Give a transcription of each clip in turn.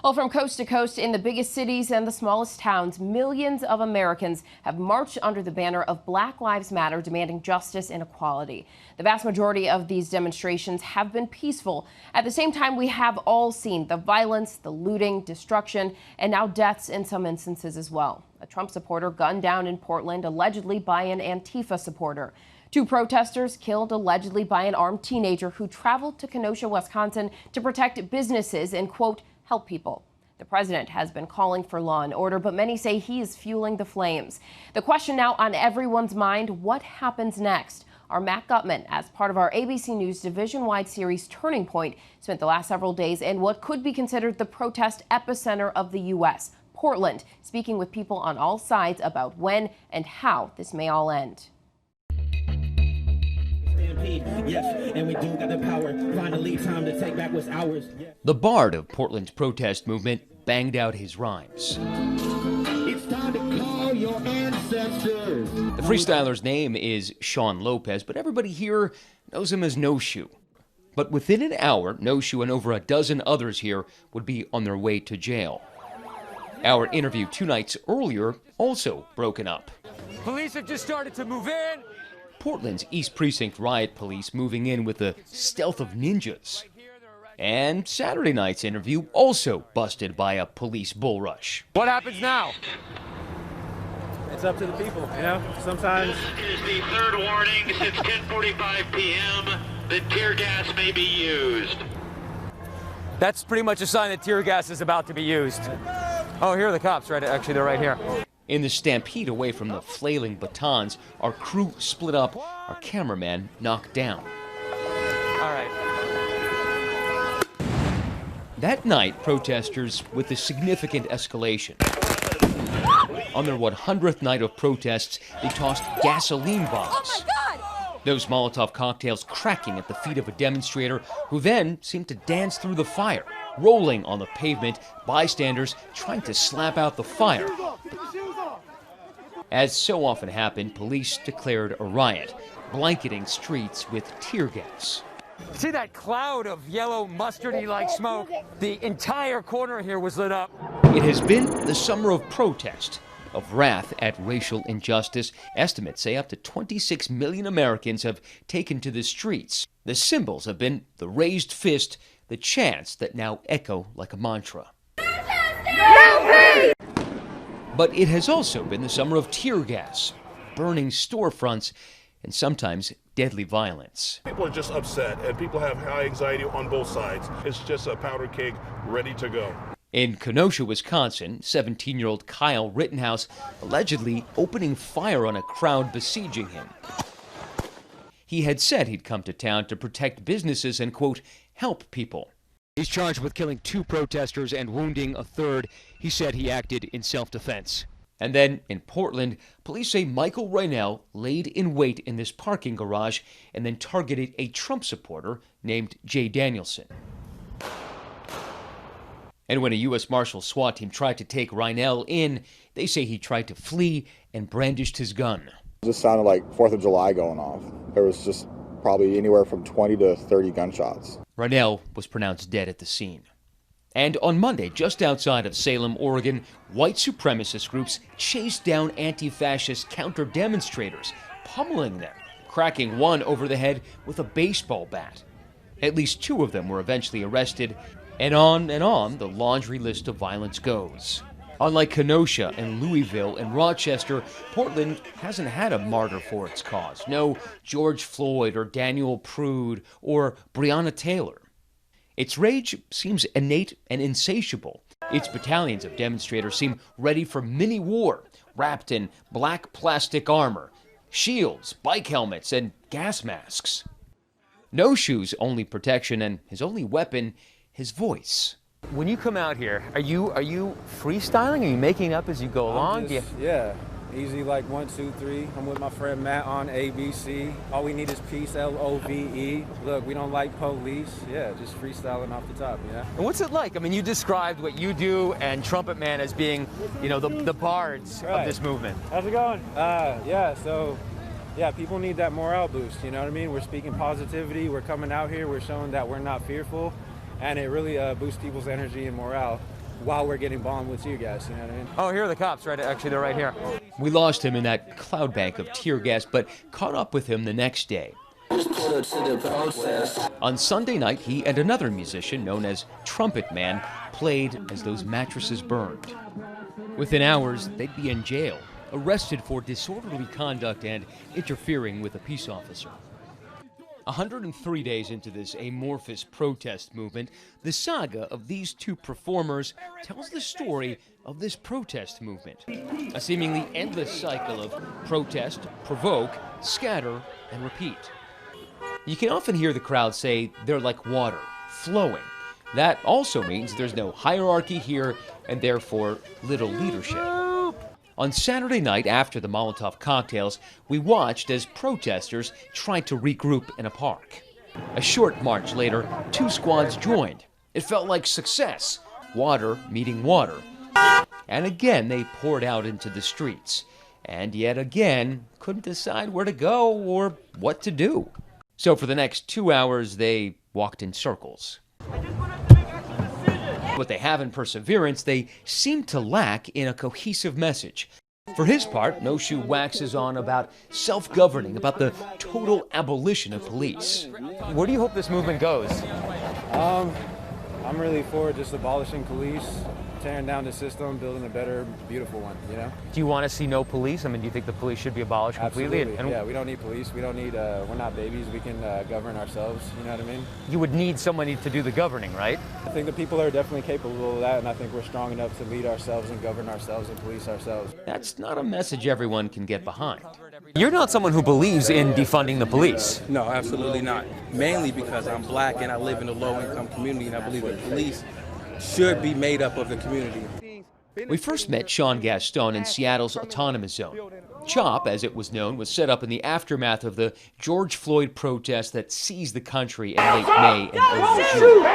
Well, from coast to coast in the biggest cities and the smallest towns, millions of Americans have marched under the banner of Black Lives Matter, demanding justice and equality. The vast majority of these demonstrations have been peaceful. At the same time, we have all seen the violence, the looting, destruction, and now deaths in some instances as well. A Trump supporter gunned down in Portland, allegedly by an Antifa supporter. 2 protesters killed allegedly by an armed teenager who traveled to Kenosha, Wisconsin to protect businesses and, quote, help people. The president has been calling for law and order, but many say he is fueling the flames. The question now on everyone's mind, what happens next? Our Matt Gutman, as part of our ABC News division-wide series Turning Point, spent the last several days in what could be considered the protest epicenter of the U.S., Portland, speaking with people on all sides about when and how this may all end. Yes, and we do got the power. Finally, time to take back what's ours. Yes. The bard of Portland's protest movement banged out his rhymes. It's time to call your ancestors. The freestyler's name is Sean Lopez, but everybody here knows him as No Shoe. But within an hour, No Shoe and over a dozen others here would be on their way to jail. Our interview 2 nights earlier also broken up. Police have just started to move in. Portland's East Precinct riot police moving in with the stealth of ninjas. And Saturday night's interview also busted by a police bull rush. What happens now? It's up to the people, you know? Sometimes... This is the 3rd warning since 10:45 p.m. that tear gas may be used. That's pretty much a sign that tear gas is about to be used. Oh, here are the cops, right? Actually, they're right here. In the stampede away from the flailing batons, our crew split up, our cameraman knocked down. All right. That night, protesters with a significant escalation. On their 100th night of protests, they tossed gasoline bombs. Those Molotov cocktails cracking at the feet of a demonstrator who then seemed to dance through the fire, rolling on the pavement, bystanders trying to slap out the fire. As so often happened, police declared a riot, blanketing streets with tear gas. See that cloud of yellow mustardy-like smoke? The entire corner here was lit up. It has been the summer of protest, of wrath at racial injustice. Estimates say up to 26 million Americans have taken to the streets. The symbols have been the raised fist, the chants that now echo like a mantra. But it has also been the summer of tear gas, burning storefronts, and sometimes deadly violence. People are just upset, and people have high anxiety on both sides. It's just a powder keg ready to go. In Kenosha, Wisconsin, 17-year-old Kyle Rittenhouse allegedly opening fire on a crowd besieging him. He had said he'd come to town to protect businesses and, quote, help people. He's charged with killing 2 protesters and wounding a 3rd. He said he acted in self-defense. And then, in Portland, police say Michael Reinell laid in wait in this parking garage and then targeted a Trump supporter named Jay Danielson. And when a U.S. Marshal SWAT team tried to take Reinell in, they say he tried to flee and brandished his gun. It just sounded like 4th of July going off. There was just probably anywhere from 20 to 30 gunshots. Reinell was pronounced dead at the scene. And on Monday, just outside of Salem, Oregon, white supremacist groups chased down anti-fascist counter-demonstrators, pummeling them, cracking one over the head with a baseball bat. At least 2 of them were eventually arrested, and on the laundry list of violence goes. Unlike Kenosha and Louisville and Rochester, Portland hasn't had a martyr for its cause. No George Floyd or Daniel Prude or Breonna Taylor. Its rage seems innate and insatiable. Its battalions of demonstrators seem ready for mini-war, wrapped in black plastic armor, shields, bike helmets, and gas masks. No Shoe's only protection and his only weapon, his voice. When you come out here, are you freestyling? Are you making up as you go along? Yeah, easy like 1, 2, 3. I'm with my friend Matt on ABC. All we need is peace, L-O-V-E. Look, we don't like police. Yeah, just freestyling off the top, yeah. And what's it like? I mean, you described what you do and Trumpet Man as being, you know, the bards of this movement. How's it going? Yeah, people need that morale boost, you know what I mean? We're speaking positivity, we're coming out here, we're showing that we're not fearful, and it really boosts people's energy and morale. while we're getting bombed with tear gas, you know what I mean? Oh, here are the cops, right? Actually, they're right here. We lost him in that cloud bank of tear gas, but caught up with him the next day. On Sunday night, he and another musician known as Trumpet Man played as those mattresses burned. Within hours, they'd be in jail, arrested for disorderly conduct and interfering with a peace officer. 103 days into this amorphous protest movement, the saga of these two performers tells the story of this protest movement. A seemingly endless cycle of protest, provoke, scatter, and repeat. You can often hear the crowd say they're like water, flowing. That also means there's no hierarchy here and therefore little leadership. On Saturday night, after the Molotov cocktails, we watched as protesters tried to regroup in a park. A short march later, two squads joined. It felt like success, water meeting water. And again, they poured out into the streets. And yet again, couldn't decide where to go or what to do. So for the next 2 hours, they walked in circles. What they have in perseverance, they seem to lack in a cohesive message. For his part, No Shoe waxes on about self-governing, about the total abolition of police. Where do you hope this movement goes? I'm really for just abolishing police, tearing down the system, building a better, beautiful one, you know? Do you want to see no police? I mean, do you think the police should be abolished completely? Absolutely. Yeah, we don't need police. We don't need, we're not babies. We can govern ourselves, you know what I mean? You would need somebody to do the governing, right? I think the people are definitely capable of that, and I think we're strong enough to lead ourselves and govern ourselves and police ourselves. That's not a message everyone can get behind. You're not someone who believes in defunding the police. No, absolutely not. Mainly because I'm black and I live in a low-income community, and I believe that police should be made up of the community. We first met Sean Gaston in Seattle's Autonomous Zone. CHOP, as it was known, was set up in the aftermath of the George Floyd protest that seized the country in late May and early June.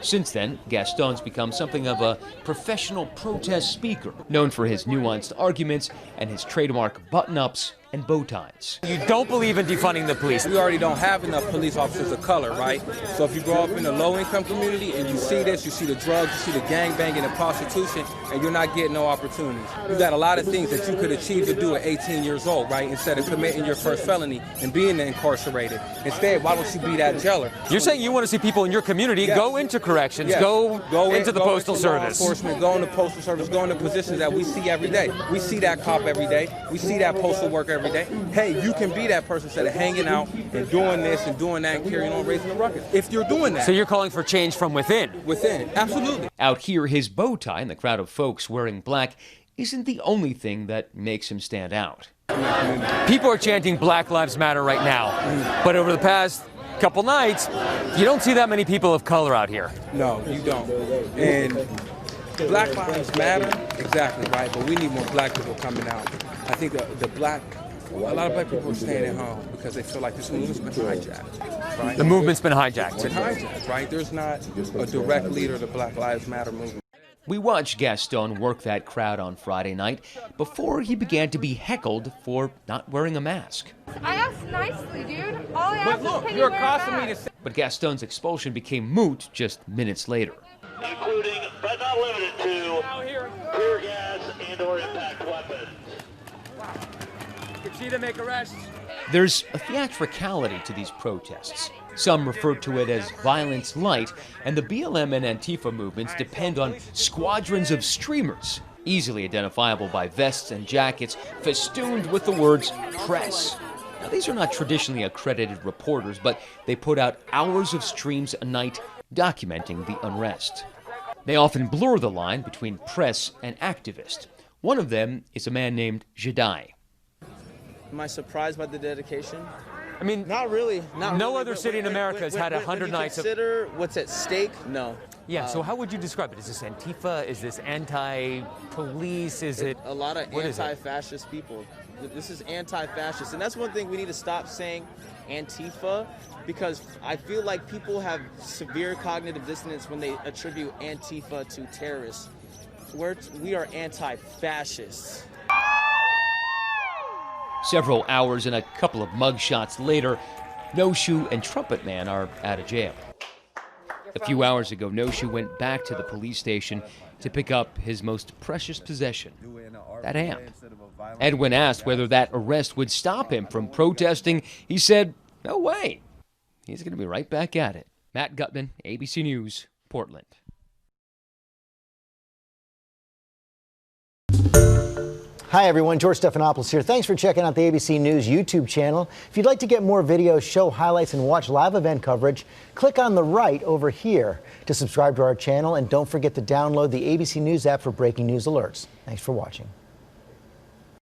Since then, Gaston's become something of a professional protest speaker, known for his nuanced arguments and his trademark button-ups and bow ties. You don't believe in defunding the police. We already don't have enough police officers of color, right? So if you grow up in a low-income community and you see this, you see the drugs, you see the gangbanging and prostitution, and you're not getting no opportunities. You got a lot of things that you could achieve to do at 18 years old, right? Instead of committing your first felony and being incarcerated. Instead, why don't you be that jailer? You're saying you want to see people in your community go into corrections, go into the Postal Service. Enforcement, go into Postal Service, go into positions that we see every day. We see that cop every day. We see that postal worker every day. Hey, you can be that person instead of hanging out and doing this and doing that and carrying on raising the ruckus. If you're doing that. So you're calling for change from within? Within, absolutely. Out here, his bow tie and the crowd of folks wearing black isn't the only thing that makes him stand out. People are chanting Black Lives Matter right now, but over the past couple nights, you don't see that many people of color out here. No, you don't. And Black Lives Matter, exactly right, but we need more black people coming out. I think a lot of black people are staying at home because they feel like this movement's been hijacked, right? The movement's been hijacked. It's been hijacked, right? There's not a direct leader of the Black Lives Matter movement. We watched Gaston work that crowd on Friday night before he began to be heckled for not wearing a mask. I asked nicely, dude. All I asked is, can you you're wear a costing me mask? to. But Gaston's expulsion became moot just minutes later. Including, but not limited to, tear gas and/or impact weapons. You see them make arrests. There's a theatricality to these protests. Some refer to it as violence light, and the BLM and Antifa movements depend on squadrons of streamers, easily identifiable by vests and jackets festooned with the words press. Now, these are not traditionally accredited reporters, but they put out hours of streams a night documenting the unrest. They often blur the line between press and activist. One of them is a man named Jedi. Am I surprised by the dedication? I mean, not really. No other city in America has had 100 nights of... Consider what's at stake? No. Yeah, so how would you describe it? Is this Antifa? Is this anti-police? Is it... A lot of anti-fascist people. This is anti-fascist. And that's one thing we need to stop saying Antifa, because I feel like people have severe cognitive dissonance when they attribute Antifa to terrorists. We are anti-fascists. Several hours and a couple of mugshots later, No Shoe and Trumpet Man are out of jail. A few hours ago, Noshu went back to the police station to pick up his most precious possession, that amp. And when asked whether that arrest would stop him from protesting, he said, no way. He's going to be right back at it. Matt Gutman, ABC News, Portland. Hi everyone, George Stephanopoulos here. Thanks for checking out the ABC News YouTube channel. If you'd like to get more videos, show highlights, and watch live event coverage, click on the right over here to subscribe to our channel, and don't forget to download the ABC News app for breaking news alerts. Thanks for watching.